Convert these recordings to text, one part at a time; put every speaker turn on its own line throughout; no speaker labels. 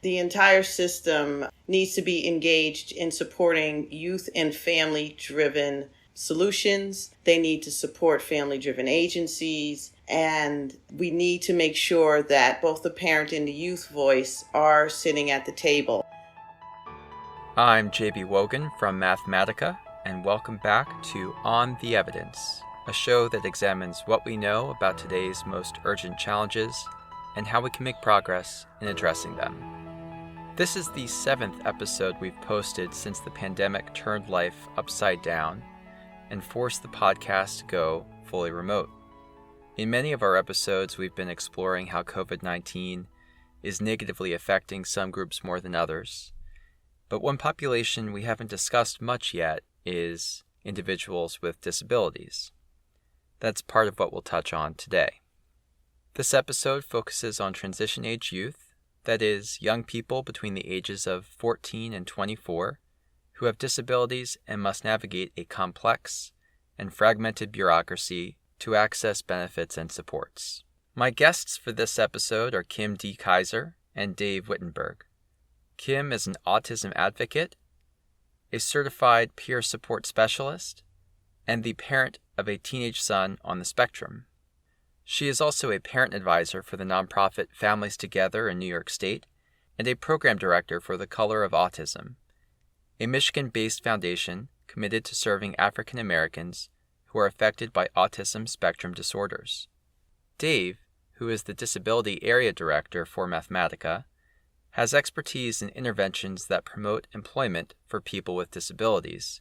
The entire system needs to be engaged in supporting youth and family-driven solutions. They need to support family-driven agencies, and we need to make sure that both the parent and the youth voice are sitting at the table.
I'm JB Wogan from Mathematica, and welcome back to On the Evidence, a show that examines what we know about today's most urgent challenges and how we can make progress in addressing them. This is the 7th episode we've posted since the pandemic turned life upside down and forced the podcast to go fully remote. In many of our episodes, we've been exploring how COVID-19 is negatively affecting some groups more than others. But one population we haven't discussed much yet is individuals with disabilities. That's part of what we'll touch on today. This episode focuses on transition-age youth, that is, young people between the ages of 14 and 24 who have disabilities and must navigate a complex and fragmented bureaucracy to access benefits and supports. My guests for this episode are Kim D. Kaiser and Dave Wittenberg. Kim is an autism advocate, a certified peer support specialist, and the parent of a teenage son on the spectrum. She is also a parent advisor for the nonprofit Families Together in New York State and a program director for the Color of Autism, a Michigan-based foundation committed to serving African Americans who are affected by Autism Spectrum Disorders. Dave, who is the Disability Area Director for Mathematica, has expertise in interventions that promote employment for people with disabilities,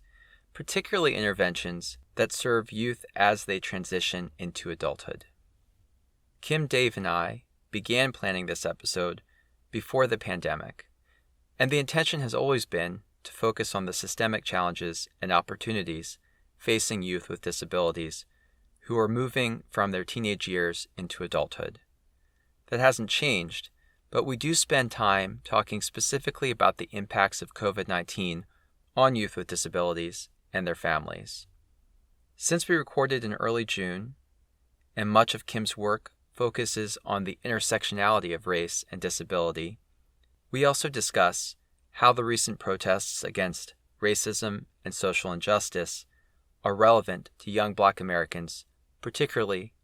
particularly interventions that serve youth as they transition into adulthood. Kim, Dave, and I began planning this episode before the pandemic, and the intention has always been to focus on the systemic challenges and opportunities facing youth with disabilities who are moving from their teenage years into adulthood. That hasn't changed, but we do spend time talking specifically about the impacts of COVID-19 on youth with disabilities and their families. Since we recorded in early June, and much of Kim's work focuses on the intersectionality of race and disability, we also discuss how the recent protests against racism and social injustice are relevant to young Black Americans, particularly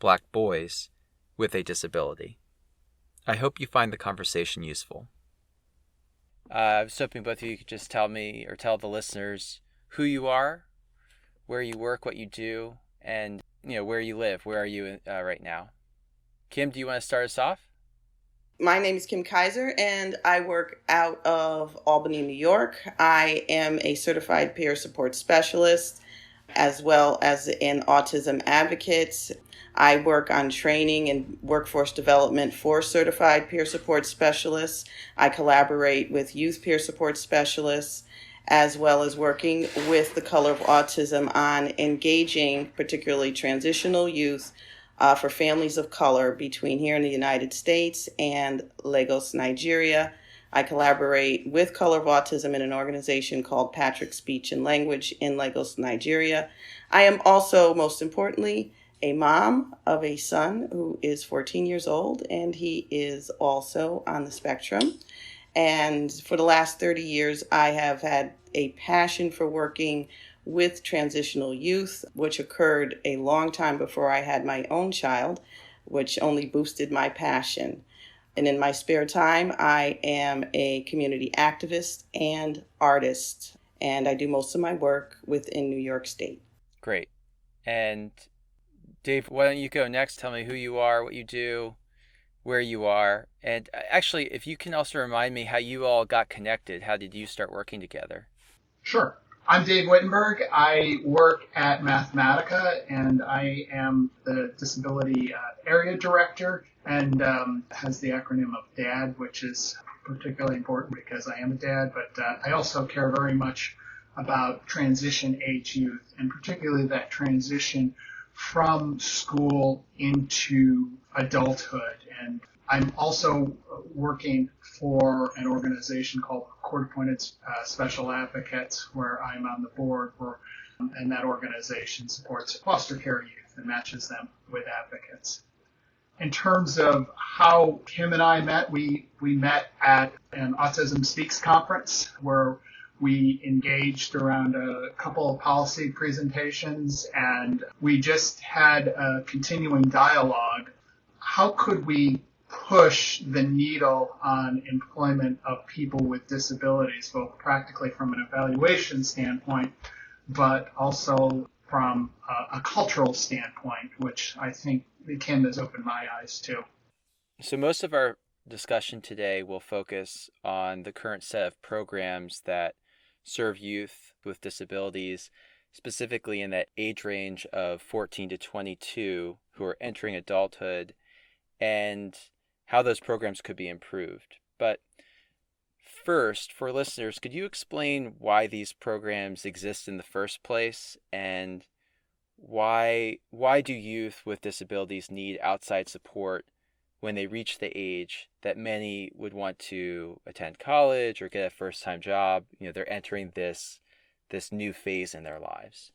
Black boys with a disability. I hope you find the conversation useful. I was hoping both of you could just tell me or tell the listeners who you are, where you work, what you do, and where you live. Where are you right now? Kim, do you want to start us off?
My name is Kim Kaiser, and I work out of Albany, New York. I am a certified peer support specialist, as well as an autism advocate. I work on training and workforce development for certified peer support specialists. I collaborate with youth peer support specialists, as well as working with the Color of Autism on engaging particularly transitional youth for families of color between here in the United States and Lagos, Nigeria. I collaborate with Color of Autism in an organization called Patrick Speech and Language in Lagos, Nigeria. I am also, most importantly, a mom of a son who is 14 years old, and he is also on the spectrum. And for the last 30 years, I have had a passion for working with transitional youth, which occurred a long time before I had my own child, which only boosted my passion. And in my spare time, I am a community activist and artist, and I do most of my work within New York State.
Great. And Dave, why don't you go next? Tell me who you are, what you do, where you are, and actually, if you can also remind me how you all got connected. How did you start working together?
Sure. I'm Dave Wittenberg. I work at Mathematica, and I am the Disability Area Director, and has the acronym of DAD, which is particularly important because I am a dad, but I also care very much about transition-age youth, and particularly that transition from school into adulthood. And I'm also working for an organization called Court-Appointed Special Advocates, where I'm on the board, and that organization supports foster care youth and matches them with advocates. In terms of how Kim and I met, we met at an Autism Speaks conference where we engaged around a couple of policy presentations, and we just had a continuing dialogue. How could we push the needle on employment of people with disabilities, both practically from an evaluation standpoint, but also from a cultural standpoint, which I think Kim has opened my eyes to.
So most of our discussion today will focus on the current set of programs that serve youth with disabilities, specifically in that age range of 14 to 22 who are entering adulthood, and how those programs could be improved. But first, for listeners, could you explain why these programs exist in the first place, and why do youth with disabilities need outside support when they reach the age that many would want to attend college or get a first-time job? They're entering this new phase in their lives.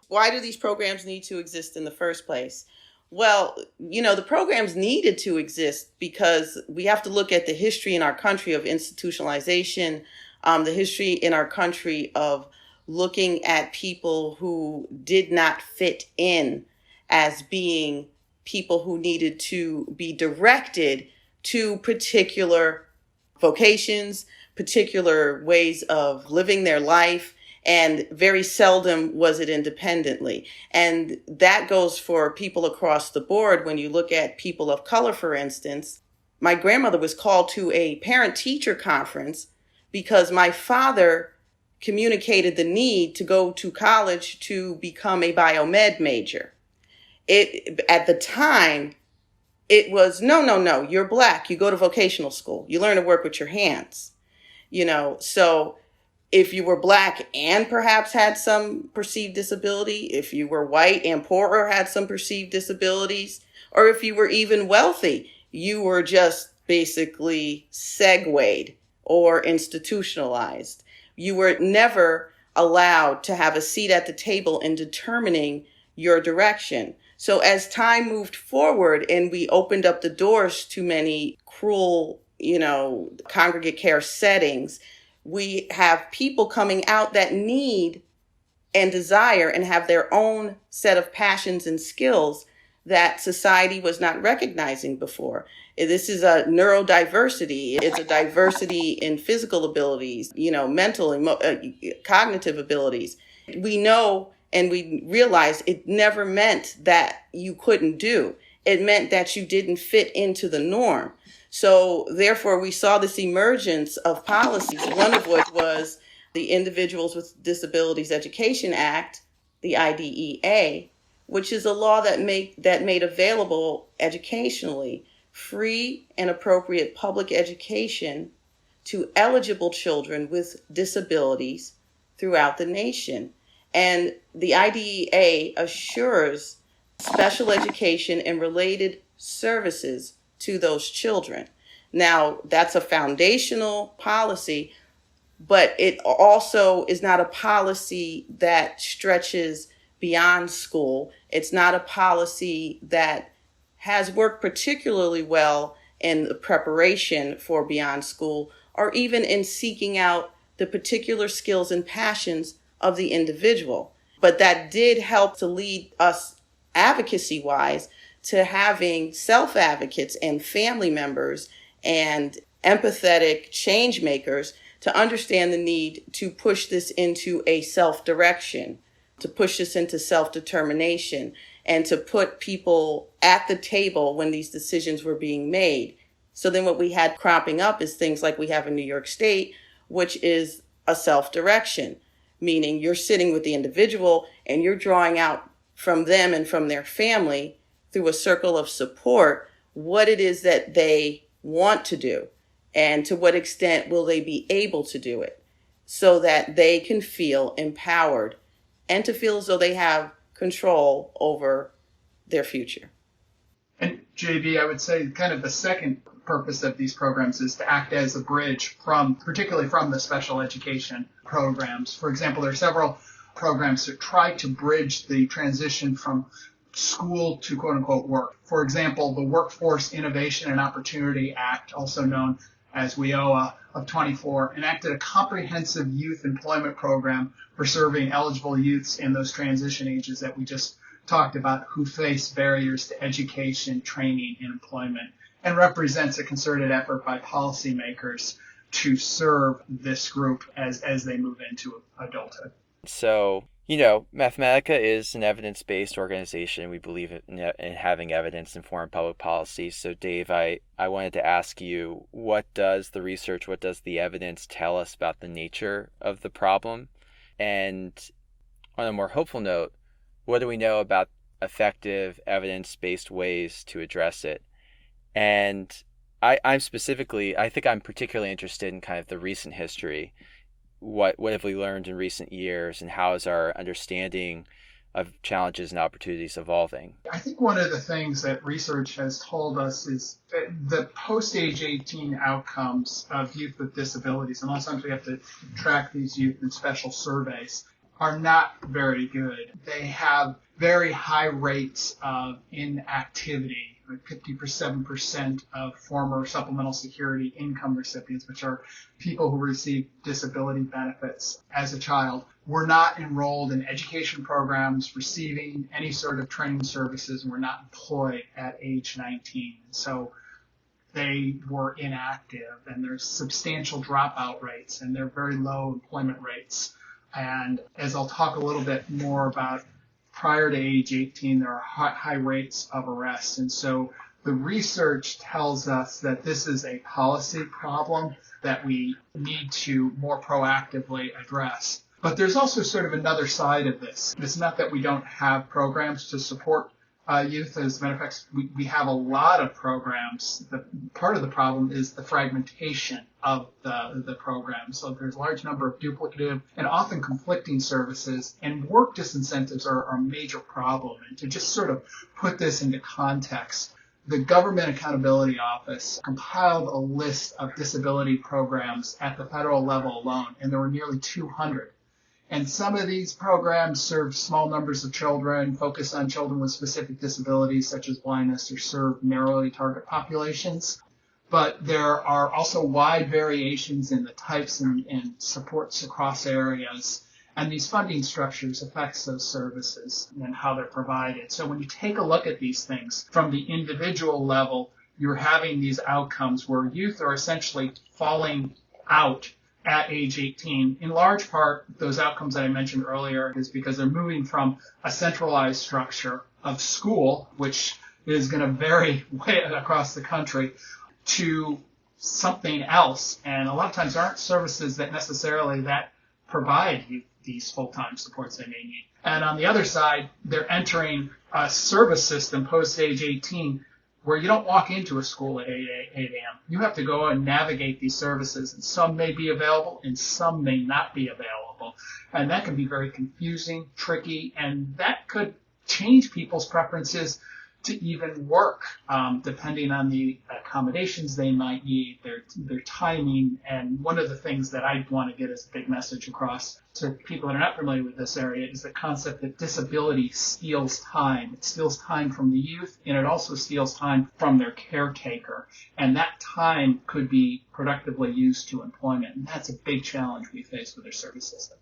Why do these programs need to exist in the first place? Well, the programs needed to exist because we have to look at the history in our country of institutionalization, the history in our country of looking at people who did not fit in as being people who needed to be directed to particular vocations, particular ways of living their life, and very seldom was it independently. And that goes for people across the board. When you look at people of color, for instance, my grandmother was called to a parent-teacher conference because my father communicated the need to go to college to become a biomed major. At the time, it was, no, you're Black. You go to vocational school. You learn to work with your hands. So if you were Black and perhaps had some perceived disability, if you were white and poorer, had some perceived disabilities, or if you were even wealthy, you were just basically segued or institutionalized. You were never allowed to have a seat at the table in determining your direction. So as time moved forward and we opened up the doors to many cruel, congregate care settings, we have people coming out that need and desire and have their own set of passions and skills that society was not recognizing before. This is a neurodiversity. It's a diversity in physical abilities, mental, cognitive abilities. We know and we realized it never meant that you couldn't do. It meant that you didn't fit into the norm. So therefore, we saw this emergence of policies, one of which was the Individuals with Disabilities Education Act, the IDEA, which is a law that made available educationally free and appropriate public education to eligible children with disabilities throughout the nation. And the IDEA assures special education and related services to those children. Now, that's a foundational policy, but it also is not a policy that stretches beyond school. It's not a policy that has worked particularly well in the preparation for beyond school, or even in seeking out the particular skills and passions of the individual. But that did help to lead us advocacy-wise to having self-advocates and family members and empathetic change makers to understand the need to push this into a self-direction, to push this into self-determination, and to put people at the table when these decisions were being made. So then what we had cropping up is things like we have in New York State, which is a self-direction, meaning you're sitting with the individual and you're drawing out from them and from their family through a circle of support what it is that they want to do and to what extent will they be able to do it so that they can feel empowered and to feel as though they have control over their future.
And JB, I would say kind of the second purpose of these programs is to act as a bridge particularly from the special education programs. For example, there are several programs that try to bridge the transition from school to quote unquote work. For example, the Workforce Innovation and Opportunity Act, also known as WIOA of 24, enacted a comprehensive youth employment program for serving eligible youths in those transition ages that we just talked about, who face barriers to education, training, and employment, and represents a concerted effort by policymakers to serve this group as they move into adulthood.
So, Mathematica is an evidence-based organization. We believe in having evidence-informed public policy. So, Dave, I wanted to ask you, what does the research, what does the evidence tell us about the nature of the problem? And on a more hopeful note, what do we know about effective evidence-based ways to address it? And I think I'm particularly interested in kind of the recent history. What have we learned in recent years, and how is our understanding of challenges and opportunities evolving?
I think one of the things that research has told us is that the post-age 18 outcomes of youth with disabilities, and a lot of times we have to track these youth in special surveys, are not very good. They have very high rates of inactivity. 57% of former supplemental security income recipients, which are people who receive disability benefits as a child, were not enrolled in education programs, receiving any sort of training services, and were not employed at age 19. So they were inactive, and there's substantial dropout rates, and they're very low employment rates. And as I'll talk a little bit more about, prior to age 18, there are high rates of arrest. And so the research tells us that this is a policy problem that we need to more proactively address. But there's also sort of another side of this. It's not that we don't have programs to support youth. As a matter of fact, we have a lot of programs. Part of the problem is the fragmentation of the program. So there's a large number of duplicative and often conflicting services, and work disincentives are a major problem. And to just sort of put this into context, the Government Accountability Office compiled a list of disability programs at the federal level alone, and there were nearly 200. And some of these programs serve small numbers of children, focus on children with specific disabilities such as blindness, or serve narrowly target populations. But there are also wide variations in the types and supports across areas. And these funding structures affects those services and how they're provided. So when you take a look at these things from the individual level, you're having these outcomes where youth are essentially falling out at age 18. In large part, those outcomes that I mentioned earlier is because they're moving from a centralized structure of school, which is going to vary way across the country, to something else. And a lot of times there aren't services that necessarily that provide you these full-time supports they may need. And on the other side, they're entering a service system post-age 18 where you don't walk into a school at 8 a.m. You have to go and navigate these services, and some may be available and some may not be available. And that can be very confusing, tricky, and that could change people's preferences to even work, depending on the accommodations they might need, their timing. And one of the things that I want to get as a big message across to people that are not familiar with this area is the concept that disability steals time. It steals time from the youth, and it also steals time from their caretaker. And that time could be productively used to employment. And that's a big challenge we face with our service system.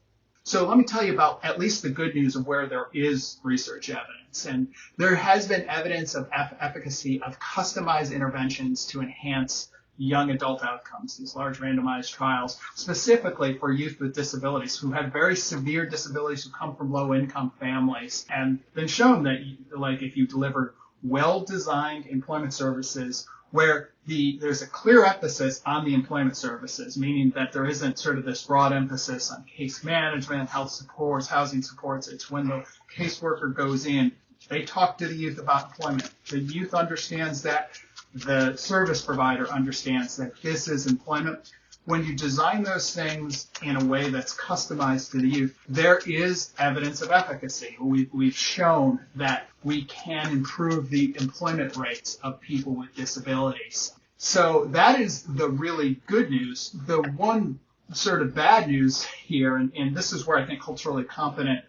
So let me tell you about at least the good news of where there is research evidence. And there has been evidence of efficacy of customized interventions to enhance young adult outcomes, these large randomized trials, specifically for youth with disabilities who have very severe disabilities, who come from low-income families, and been shown that, like, if you deliver well-designed employment services where there's a clear emphasis on the employment services, meaning that there isn't sort of this broad emphasis on case management, health supports, housing supports. It's when the caseworker goes in, they talk to the youth about employment. The youth understands that. The service provider understands that this is employment. When you design those things in a way that's customized to the youth, there is evidence of efficacy. We've shown that we can improve the employment rates of people with disabilities. So that is the really good news. The one sort of bad news here, and this is where I think culturally competent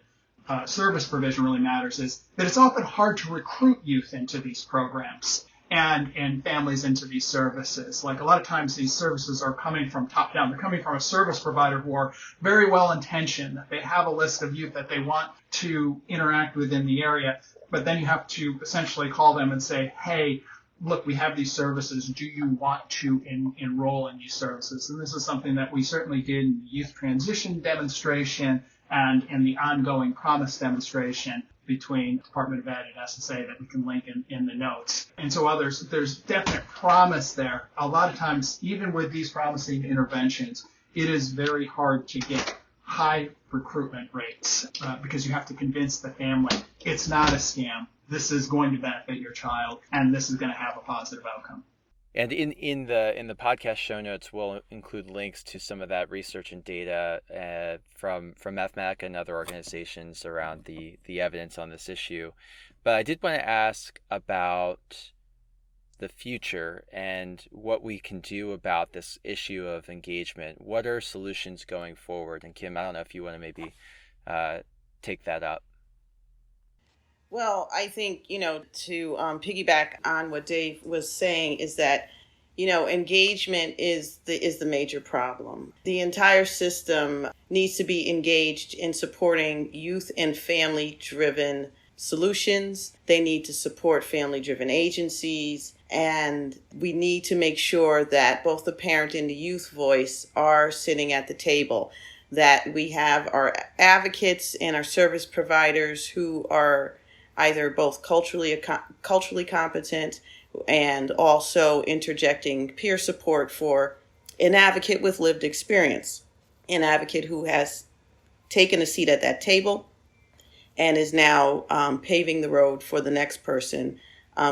service provision really matters is that it's often hard to recruit youth into these programs and families into these services. Like a lot of times these services are coming from top down. They're coming from a service provider who are very well intentioned. They have a list of youth that they want to interact with in the area, but then you have to essentially call them and say, hey, look, we have these services. Do you want to enroll in these services? And this is something that we certainly did in the youth transition demonstration and in the ongoing promise demonstration between Department of Ed and SSA that we can link in the notes. And so there's definite promise there. A lot of times, even with these promising interventions, it is very hard to get high recruitment rates because you have to convince the family it's not a scam. This is going to benefit your child, and this is going to have a positive outcome.
And in the podcast show notes, we'll include links to some of that research and data from Mathematica and other organizations around the evidence on this issue. But I did want to ask about the future and what we can do about this issue of engagement. What are solutions going forward? And Kim, I don't know if you want to maybe take that up.
Well, I think, to piggyback on what Dave was saying is that, engagement is the major problem. The entire system needs to be engaged in supporting youth and family-driven solutions. They need to support family-driven agencies, and we need to make sure that both the parent and the youth voice are sitting at the table, that we have our advocates and our service providers who are either both culturally competent and also interjecting peer support for an advocate with lived experience, an advocate who has taken a seat at that table and is now paving the road for the next person,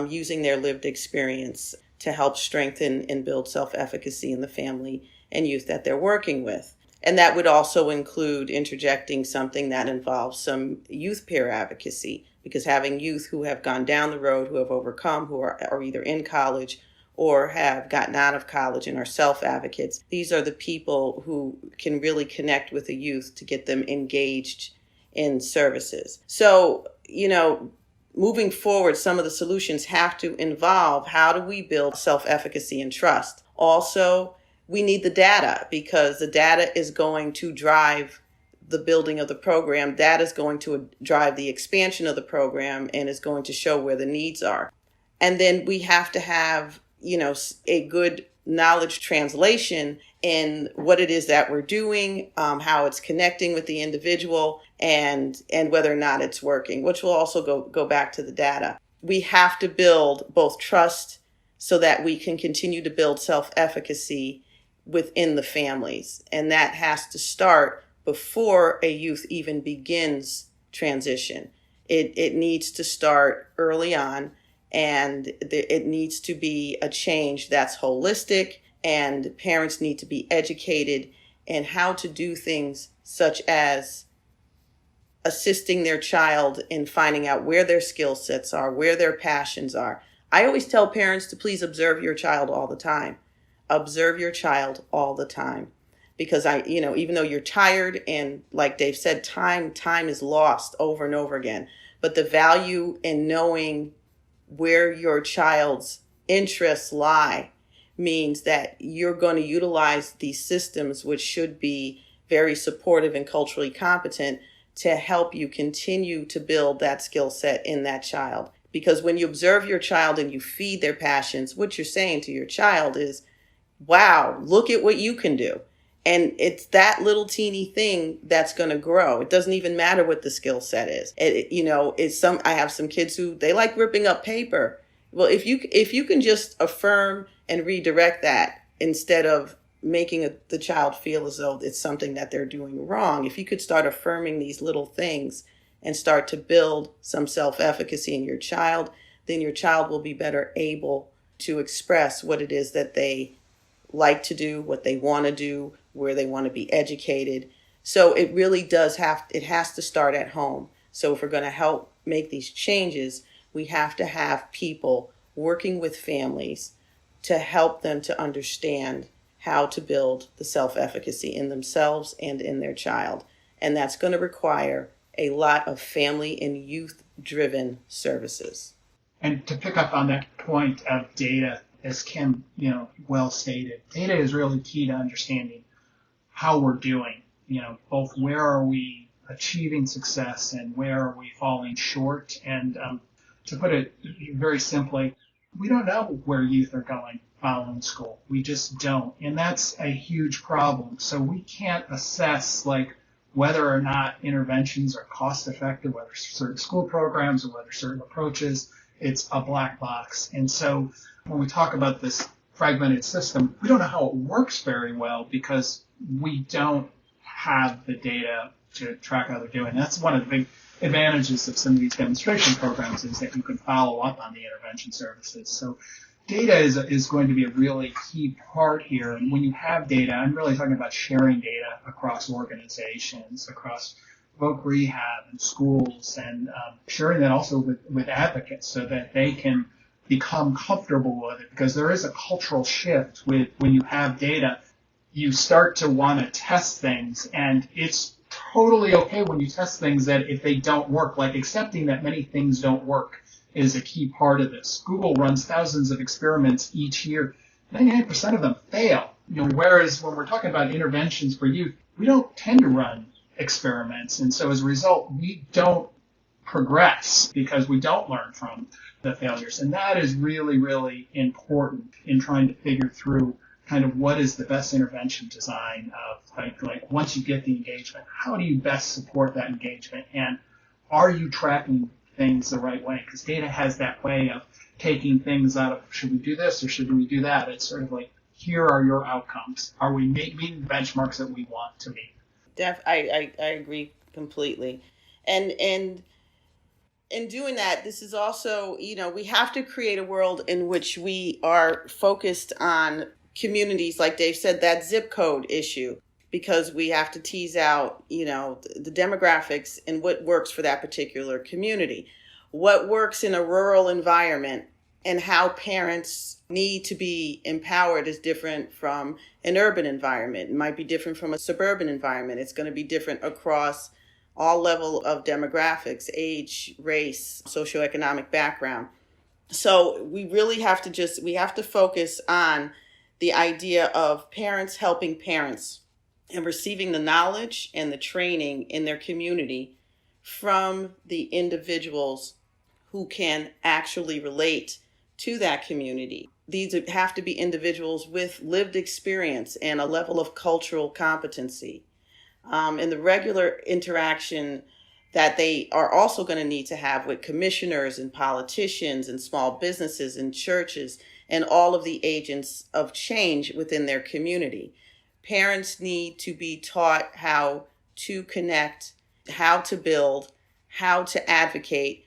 using their lived experience to help strengthen and build self-efficacy in the family and youth that they're working with. And that would also include interjecting something that involves some youth peer advocacy, because having youth who have gone down the road, who have overcome, who are either in college or have gotten out of college and are self-advocates, these are the people who can really connect with the youth to get them engaged in services. So, moving forward, some of the solutions have to involve how do we build self-efficacy and trust. Also, we need the data, because the data is going to drive the building of the program. Data is going to drive the expansion of the program and is going to show where the needs are. And then we have to have, a good knowledge translation in what it is that we're doing, how it's connecting with the individual, and whether or not it's working, which will also go back to the data. We have to build both trust so that we can continue to build self-efficacy within the families. And that has to start before a youth even begins transition. It needs to start early on, and it needs to be a change that's holistic, and parents need to be educated in how to do things such as assisting their child in finding out where their skill sets are, where their passions are. I always tell parents to please observe your child all the time. Observe your child all the time. Because even though you're tired, and like Dave said, time is lost over and over again. But the value in knowing where your child's interests lie means that you're going to utilize these systems, which should be very supportive and culturally competent, to help you continue to build that skill set in that child. Because when you observe your child and you feed their passions, what you're saying to your child is, wow, look at what you can do. And it's that little teeny thing that's going to grow. It doesn't even matter what the skill set is. I have some kids who they like ripping up paper. Well, if you can just affirm and redirect that instead of making the child feel as though it's something that they're doing wrong, if you could start affirming these little things and start to build some self-efficacy in your child, then your child will be better able to express what it is that they like to do, what they want to do, where they want to be educated. So it really it has to start at home. So if we're going to help make these changes, we have to have people working with families to help them to understand how to build the self-efficacy in themselves and in their child. And that's going to require a lot of family and youth-driven services.
And to pick up on that point of data, as Kim, well stated, data is really key to understanding how we're doing. Both where are we achieving success and where are we falling short. And to put it very simply, we don't know where youth are going following school. We just don't. And that's a huge problem. So we can't assess whether or not interventions are cost effective, whether certain school programs or whether certain approaches. It's a black box. And so when we talk about this fragmented system, we don't know how it works very well because we don't have the data to track how they're doing. That's one of the big advantages of some of these demonstration programs, is that you can follow up on the intervention services. So data is going to be a really key part here. And when you have data, I'm really talking about sharing data across organizations, across voc rehab and schools, and sharing that also with advocates so that they can become comfortable with it, because there is a cultural shift with when you have data. You start to want to test things, and it's totally okay when you test things that if they don't work, like accepting that many things don't work is a key part of this. Google runs thousands of experiments each year. 99% of them fail. Whereas when we're talking about interventions for youth, we don't tend to run experiments. And so as a result, we don't progress because we don't learn from the failures. And that is really, really important in trying to figure through kind of what is the best intervention design of like once you get the engagement, how do you best support that engagement? And are you tracking things the right way? Because data has that way of taking things out of, should we do this or should we do that? It's sort of like, here are your outcomes. Are we meeting the benchmarks that we want to meet?
I agree completely. And in doing that, this is also, we have to create a world in which we are focused on communities, like Dave said, that zip code issue, because we have to tease out, the demographics and what works for that particular community. What works in a rural environment and how parents need to be empowered is different from an urban environment. It might be different from a suburban environment. It's going to be different across all level of demographics, age, race, socioeconomic background. So we really have to focus on the idea of parents helping parents and receiving the knowledge and the training in their community from the individuals who can actually relate to that community. These have to be individuals with lived experience and a level of cultural competency. And the regular interaction that they are also going to need to have with commissioners and politicians and small businesses and churches and all of the agents of change within their community. Parents need to be taught how to connect, how to build, how to advocate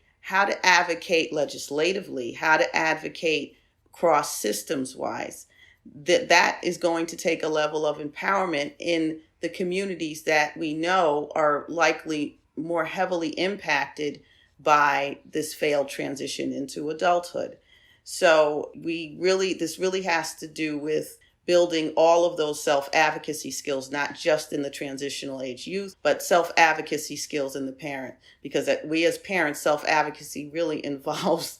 legislatively, how to advocate cross systems wise. That is going to take a level of empowerment in the communities that we know are likely more heavily impacted by this failed transition into adulthood. So this really has to do with building all of those self-advocacy skills, not just in the transitional age youth, but self-advocacy skills in the parent. Because we as parents, self-advocacy really involves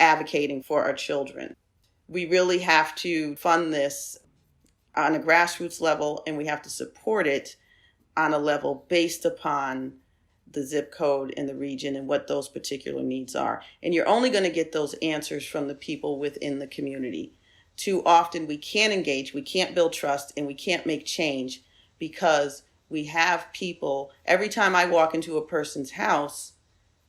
advocating for our children. We really have to fund this on a grassroots level, and we have to support it on a level based upon the zip code and the region and what those particular needs are. And you're only going to get those answers from the people within the community. Too often we can't engage, we can't build trust, and we can't make change because we have people, every time I walk into a person's house,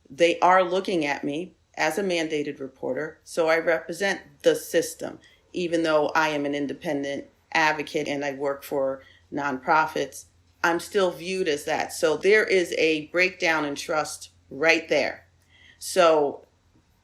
they are looking at me as a mandated reporter. So I represent the system, even though I am an independent advocate and I work for nonprofits. I'm still viewed as that. So there is a breakdown in trust right there. So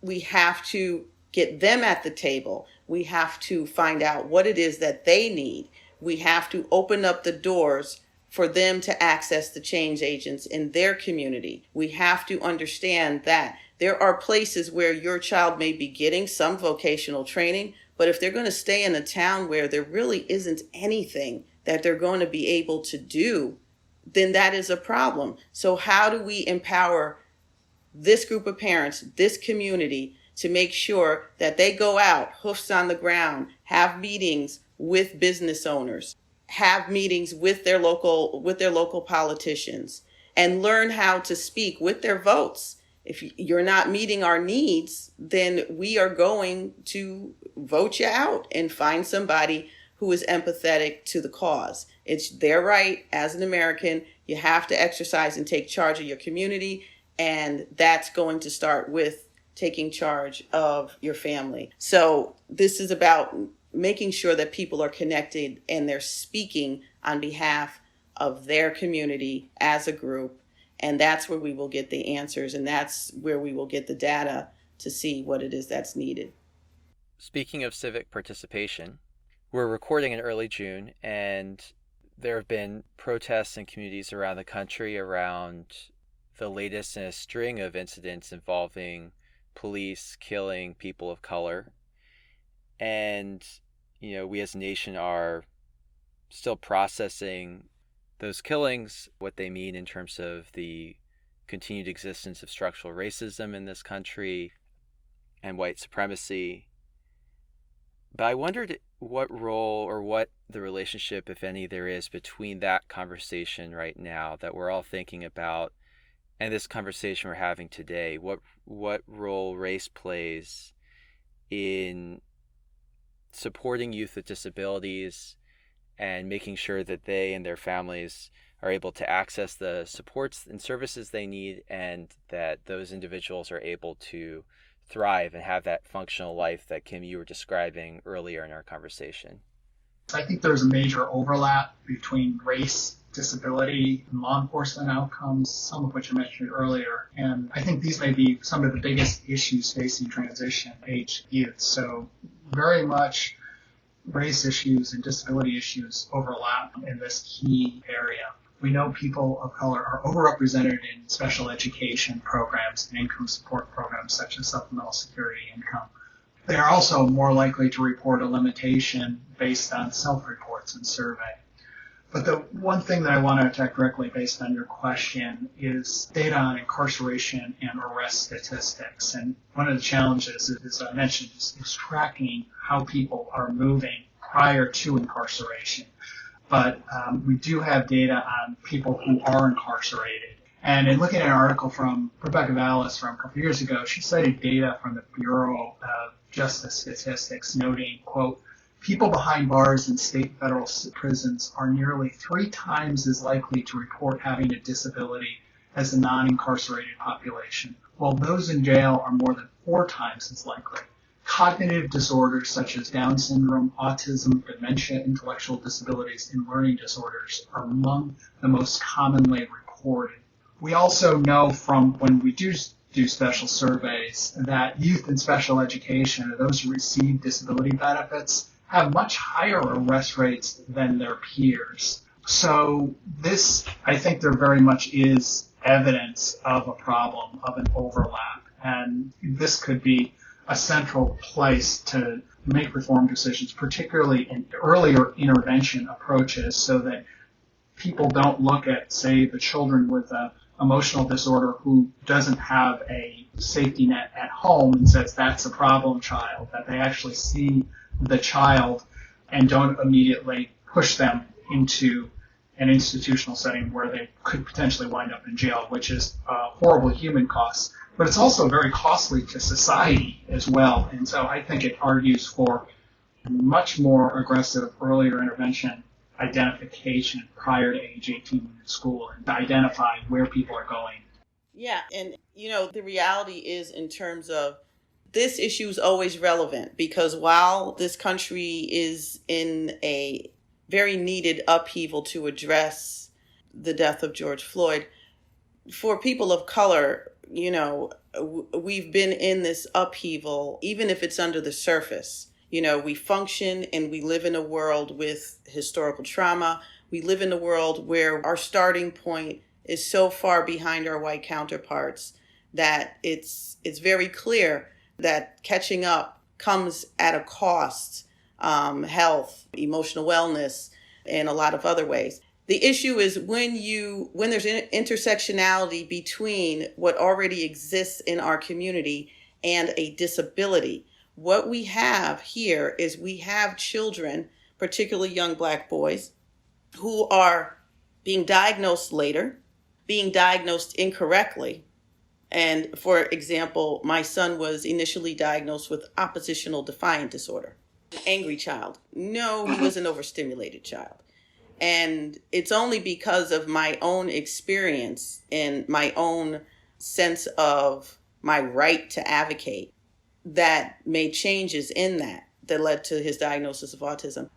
we have to get them at the table. We have to find out what it is that they need. We have to open up the doors for them to access the change agents in their community. We have to understand that there are places where your child may be getting some vocational training, but if they're going to stay in a town where there really isn't anything that they're going to be able to do then that is a problem. So how do we empower this group of parents, this community, to make sure that they go out, hoofs on the ground, have meetings with business owners, have meetings with their local politicians, and learn how to speak with their votes. If you're not meeting our needs, then we are going to vote you out and find somebody who is empathetic to the cause. It's their right as an American. You have to exercise and take charge of your community, and that's going to start with taking charge of your family. So this is about making sure that people are connected and they're speaking on behalf of their community as a group. And that's where we will get the answers, and that's where we will get the data to see what it is that's needed.
Speaking of civic participation, we're recording in early June, and there have been protests in communities around the country around the latest in a string of incidents involving police killing people of color. And, we as a nation are still processing those killings, what they mean in terms of the continued existence of structural racism in this country and white supremacy. But I wondered what role or what the relationship, if any, there is between that conversation right now that we're all thinking about and this conversation we're having today. What role race plays in supporting youth with disabilities and making sure that they and their families are able to access the supports and services they need, and that those individuals are able to thrive and have that functional life that, Kim, you were describing earlier in our conversation.
I think there's a major overlap between race, disability, and law enforcement outcomes, some of which I mentioned earlier. And I think these may be some of the biggest issues facing transition-age youth. So very much race issues and disability issues overlap in this key area. We know people of color are overrepresented in special education programs and income support programs such as supplemental security income. They are also more likely to report a limitation based on self-reports and survey. But the one thing that I want to attack directly based on your question is data on incarceration and arrest statistics. And one of the challenges, as I mentioned, is tracking how people are moving prior to incarceration. But we do have data on people who are incarcerated. And in looking at an article from Rebecca Vallis from a couple years ago, she cited data from the Bureau of Justice Statistics noting, quote, people behind bars in state and federal prisons are nearly 3 times as likely to report having a disability as the non-incarcerated population, while those in jail are more than 4 times as likely. Cognitive disorders such as Down syndrome, autism, dementia, intellectual disabilities, and learning disorders are among the most commonly reported. We also know from when we do special surveys that youth in special education, or those who receive disability benefits, have much higher arrest rates than their peers. So this, I think there very much is evidence of a problem, of an overlap. And this could be a central place to make reform decisions, particularly in earlier intervention approaches, so that people don't look at, say, the children with an emotional disorder who doesn't have a safety net at home and says that's a problem child, that they actually see the child and don't immediately push them into an institutional setting where they could potentially wind up in jail, which is a horrible human cost. But it's also very costly to society as well. And so I think it argues for much more aggressive earlier intervention identification prior to age 18 in school, and to identify where people are going.
Yeah, and the reality is, in terms of this issue is always relevant, because while this country is in a very needed upheaval to address the death of George Floyd, for people of color, we've been in this upheaval, even if it's under the surface. We function and we live in a world with historical trauma. We live in a world where our starting point is so far behind our white counterparts that it's very clear that catching up comes at a cost, health, emotional wellness, and a lot of other ways. The issue is when there's an intersectionality between what already exists in our community and a disability. What we have here is we have children, particularly young Black boys, who are being diagnosed later, being diagnosed incorrectly. And for example, my son was initially diagnosed with oppositional defiant disorder. Angry child. No, he was an overstimulated child. And it's only because of my own experience and my own sense of my right to advocate that made changes in that led to his diagnosis of autism.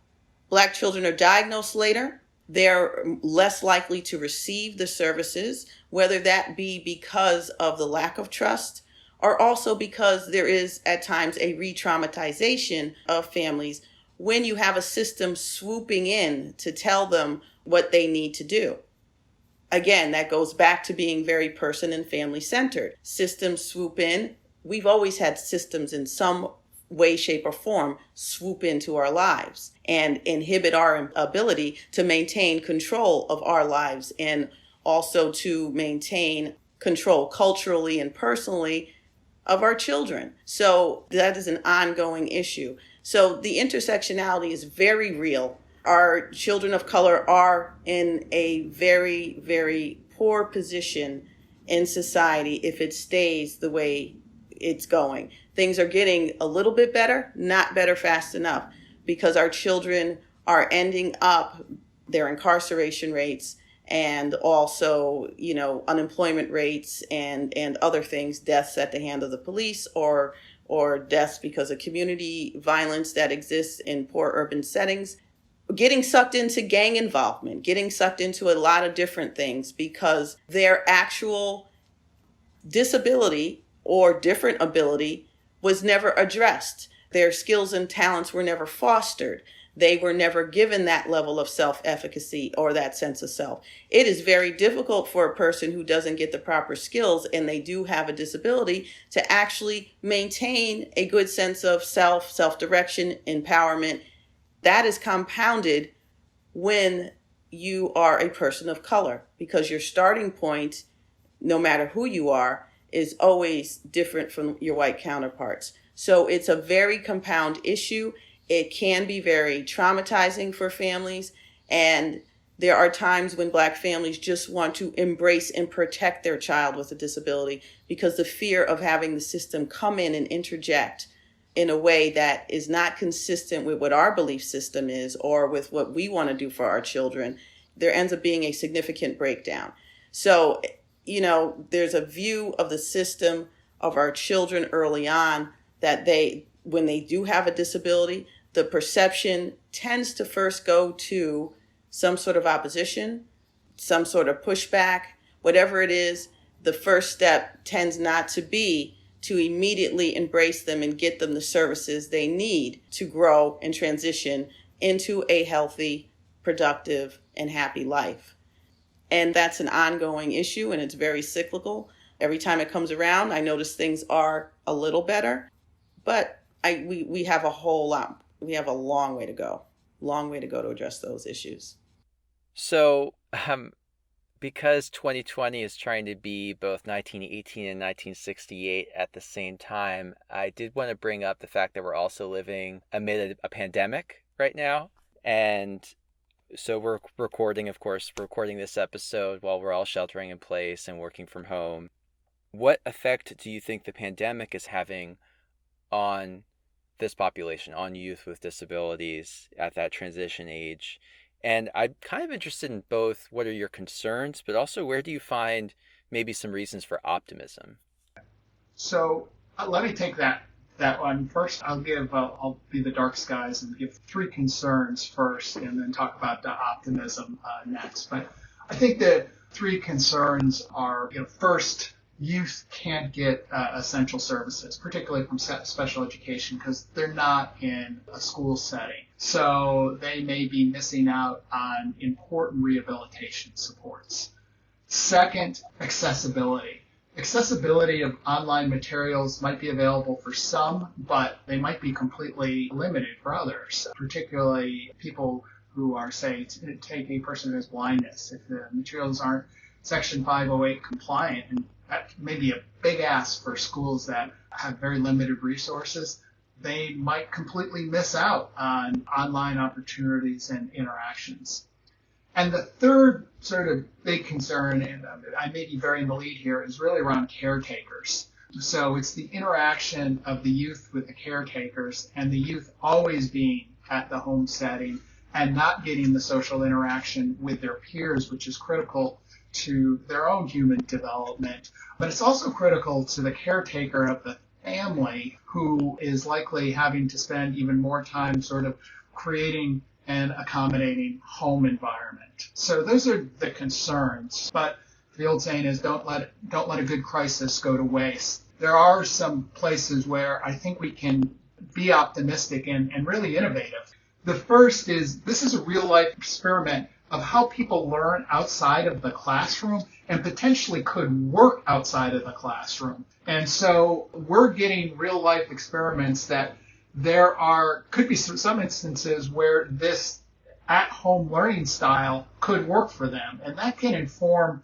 Black children are diagnosed later. They're less likely to receive the services, whether that be because of the lack of trust or also because there is at times a re-traumatization of families when you have a system swooping in to tell them what they need to do. Again, that goes back to being very person and family centered. Systems swoop in. We've always had systems in some way, shape, or form swoop into our lives and inhibit our ability to maintain control of our lives and also to maintain control culturally and personally of our children. So that is an ongoing issue. So the intersectionality is very real. Our children of color are in a very, very poor position in society if it stays the way it's going. Things are getting a little bit better, not better fast enough, because our children are ending up, their incarceration rates and also, unemployment rates and other things, deaths at the hand of the police or deaths because of community violence that exists in poor urban settings, getting sucked into gang involvement, getting sucked into a lot of different things because their actual disability or different ability was never addressed. Their skills and talents were never fostered. They were never given that level of self-efficacy or that sense of self. It is very difficult for a person who doesn't get the proper skills and they do have a disability to actually maintain a good sense of self-direction, empowerment. That is compounded when you are a person of color because your starting point, no matter who you are, is always different from your white counterparts. So it's a very compound issue. It can be very traumatizing for families. And there are times when Black families just want to embrace and protect their child with a disability because the fear of having the system come in and interject in a way that is not consistent with what our belief system is or with what we want to do for our children, there ends up being a significant breakdown. So, there's a view of the system of our children early on that when they do have a disability, the perception tends to first go to some sort of opposition, some sort of pushback, whatever it is. The first step tends not to be to immediately embrace them and get them the services they need to grow and transition into a healthy, productive, and happy life. And that's an ongoing issue, and it's very cyclical. Every time it comes around, I notice things are a little better, but we have a whole lot. We have a long way to go to address those issues.
So, because 2020 is trying to be both 1918 and 1968 at the same time, I did want to bring up the fact that we're also living amid a pandemic right now. And so we're recording this episode while we're all sheltering in place and working from home. What effect do you think the pandemic is having on this population, on youth with disabilities at that transition age? And I'm kind of interested in both what are your concerns, but also where do you find maybe some reasons for optimism?
So let me take that one first. I'll be the dark skies and give three concerns first and then talk about the optimism next. But I think the three concerns are, first, youth can't get essential services, particularly from special education, because they're not in a school setting. So they may be missing out on important rehabilitation supports. Second, accessibility. Accessibility of online materials might be available for some, but they might be completely limited for others, particularly people who are, say, take a person who has blindness. If the materials aren't Section 508 compliant, and that may be a big ask for schools that have very limited resources, they might completely miss out on online opportunities and interactions. And the third sort of big concern, and I may be burying the lead here, is really around caretakers. So it's the interaction of the youth with the caretakers, and the youth always being at the home setting and not getting the social interaction with their peers, which is critical to their own human development. But it's also critical to the caretaker of the family, who is likely having to spend even more time sort of creating and accommodating home environment. So those are the concerns. But the old saying is, don't let a good crisis go to waste. There are some places where I think we can be optimistic and really innovative. The first is, this is a real life experiment of how people learn outside of the classroom and potentially could work outside of the classroom. And so we're getting real life experiments that could be some instances where this at-home learning style could work for them. And that can inform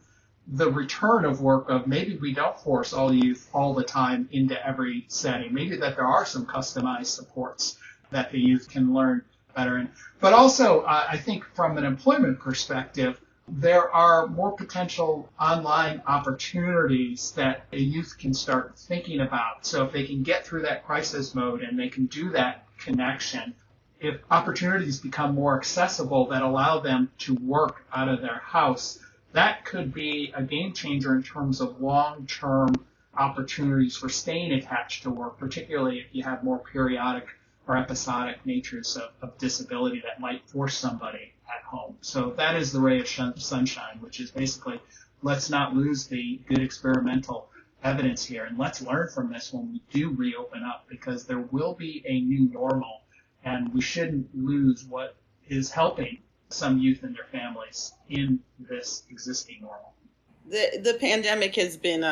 the return of work of, maybe we don't force all youth all the time into every setting. Maybe that there are some customized supports that the youth can learn better in. But also, I think from an employment perspective, there are more potential online opportunities that a youth can start thinking about. So if they can get through that crisis mode and they can do that connection, if opportunities become more accessible that allow them to work out of their house, that could be a game changer in terms of long-term opportunities for staying attached to work, particularly if you have more periodic or episodic natures of disability that might force somebody at home. So that is the ray of sunshine, which is basically, let's not lose the good experimental evidence here, and let's learn from this when we do reopen up, because there will be a new normal, and we shouldn't lose what is helping some youth and their families in this existing normal.
The pandemic has been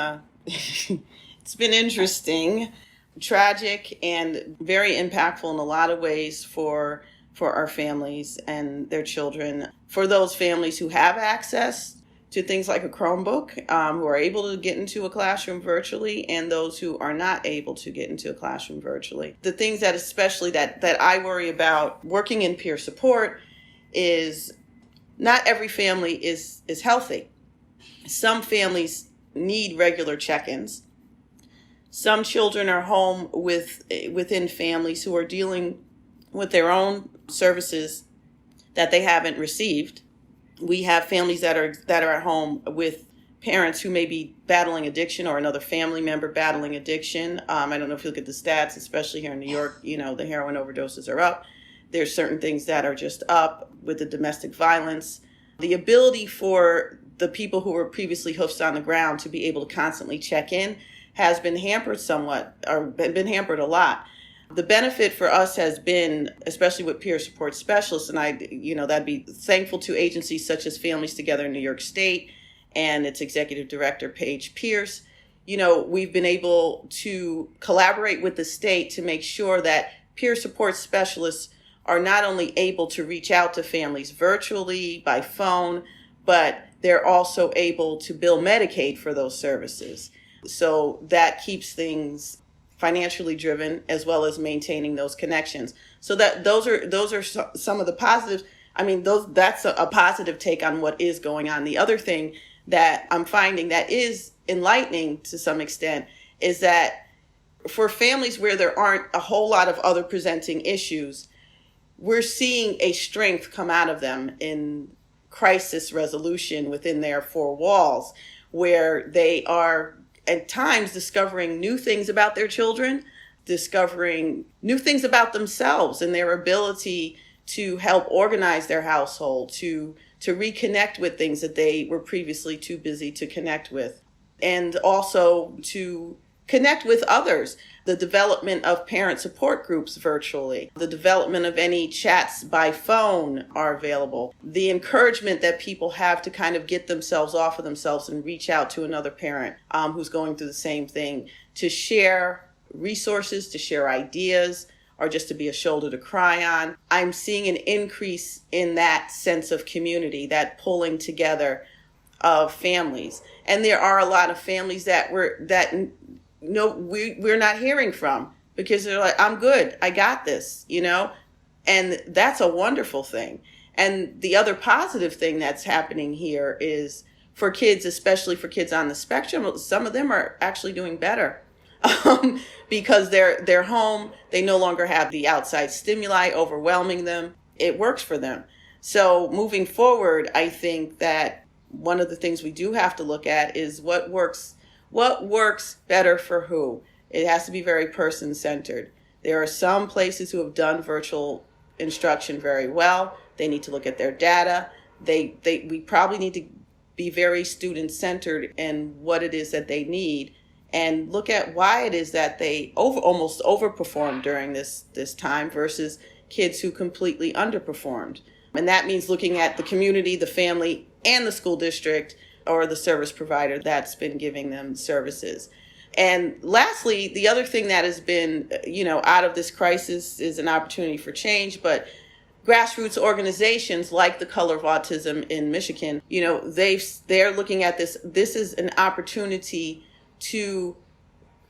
it's been interesting, tragic, and very impactful in a lot of ways for our families and their children. For those families who have access to things like a Chromebook, who are able to get into a classroom virtually, and those who are not able to get into a classroom virtually. The things that especially that I worry about working in peer support is not every family is healthy. Some families need regular check-ins. Some children are home within families who are dealing with their own services that they haven't received. We have families that are at home with parents who may be battling addiction, or another family member battling addiction. I don't know if you look at the stats, especially here in New York, the heroin overdoses are up. There's certain things that are just up with the domestic violence. The ability for the people who were previously hoofs on the ground to be able to constantly check in has been hampered somewhat, or been hampered a lot. The benefit for us has been, especially with peer support specialists, and that'd be thankful to agencies such as Families Together in New York State and its executive director, Paige Pierce. We've been able to collaborate with the state to make sure that peer support specialists are not only able to reach out to families virtually, by phone, but they're also able to bill Medicaid for those services. So that keeps things financially driven, as well as maintaining those connections. So that those are some of the positives. That's a positive take on what is going on. The other thing that I'm finding that is enlightening to some extent is that for families where there aren't a whole lot of other presenting issues, we're seeing a strength come out of them in crisis resolution within their four walls, where they are at times discovering new things about their children, discovering new things about themselves and their ability to help organize their household, to reconnect with things that they were previously too busy to connect with, and also to connect with others. The development of parent support groups virtually, the development of any chats by phone are available. The encouragement that people have to kind of get themselves off of themselves and reach out to another parent who's going through the same thing, to share resources, to share ideas, or just to be a shoulder to cry on. I'm seeing an increase in that sense of community, that pulling together of families. And there are a lot of families that we're not hearing from because they're like, I'm good, I got this, and that's a wonderful thing. And the other positive thing that's happening here is for kids, especially for kids on the spectrum, some of them are actually doing better because they're home. They no longer have the outside stimuli overwhelming them. It works for them. So moving forward, I think that one of the things we do have to look at is what works better for who. It has to be very person-centered. There are some places who have done virtual instruction very well. They need to look at their data. We probably need to be very student-centered in what it is that they need and look at why it is that they almost overperformed during this time versus kids who completely underperformed. And that means looking at the community, the family, and the school district or the service provider that's been giving them services. And lastly, the other thing that has been, out of this crisis is an opportunity for change, but grassroots organizations like the Color of Autism in Michigan, they're looking at this. This is an opportunity to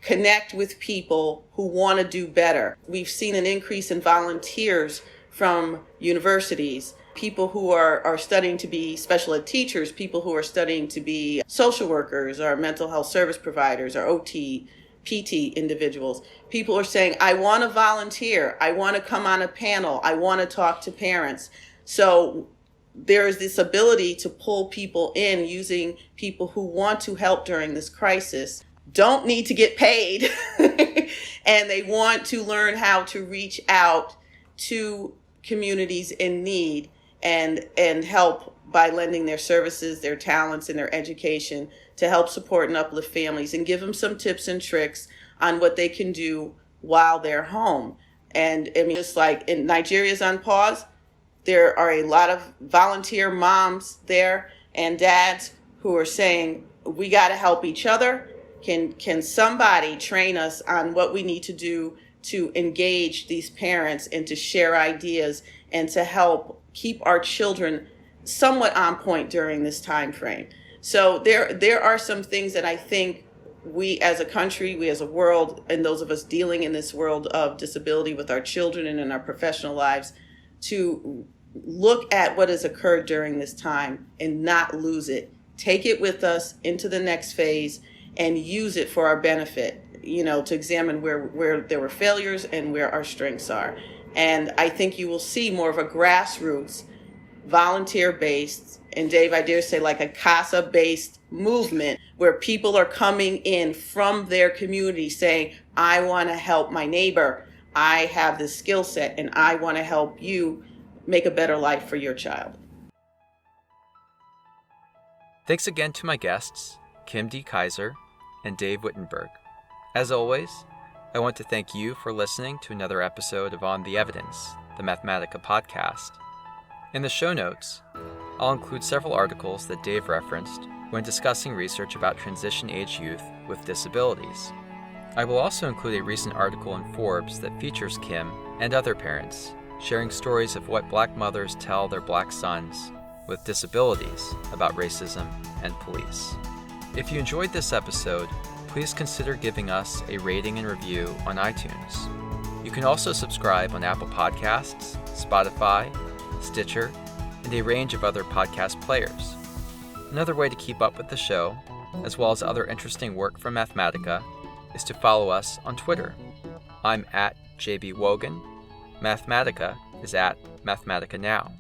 connect with people who want to do better. We've seen an increase in volunteers from universities, people who are studying to be special ed teachers, people who are studying to be social workers or mental health service providers or OT, PT individuals. People are saying, I want to volunteer. I want to come on a panel. I want to talk to parents. So there is this ability to pull people in using people who want to help during this crisis, don't need to get paid, and they want to learn how to reach out to communities in need and help by lending their services, their talents, and their education to help support and uplift families and give them some tips and tricks on what they can do while they're home. And just like in Nigeria's on pause, there are a lot of volunteer moms there and dads who are saying, we got to help each other. Can somebody train us on what we need to do to engage these parents and to share ideas and to help keep our children somewhat on point during this time frame? So there are some things that I think we as a country, we as a world, and those of us dealing in this world of disability with our children and in our professional lives, to look at what has occurred during this time and not lose it. Take it with us into the next phase and use it for our benefit, to examine where there were failures and where our strengths are. And I think you will see more of a grassroots, volunteer-based, and Dave, I dare say like a CASA-based movement where people are coming in from their community saying, I want to help my neighbor. I have this skill set and I want to help you make a better life for your child.
Thanks again to my guests, Kim D. Kaiser and Dave Wittenberg. As always, I want to thank you for listening to another episode of On the Evidence, the Mathematica podcast. In the show notes, I'll include several articles that Dave referenced when discussing research about transition-age youth with disabilities. I will also include a recent article in Forbes that features Kim and other parents sharing stories of what Black mothers tell their Black sons with disabilities about racism and police. If you enjoyed this episode, please consider giving us a rating and review on iTunes. You can also subscribe on Apple Podcasts, Spotify, Stitcher, and a range of other podcast players. Another way to keep up with the show, as well as other interesting work from Mathematica, is to follow us on Twitter. I'm at JB Wogan. Mathematica is at Mathematica Now.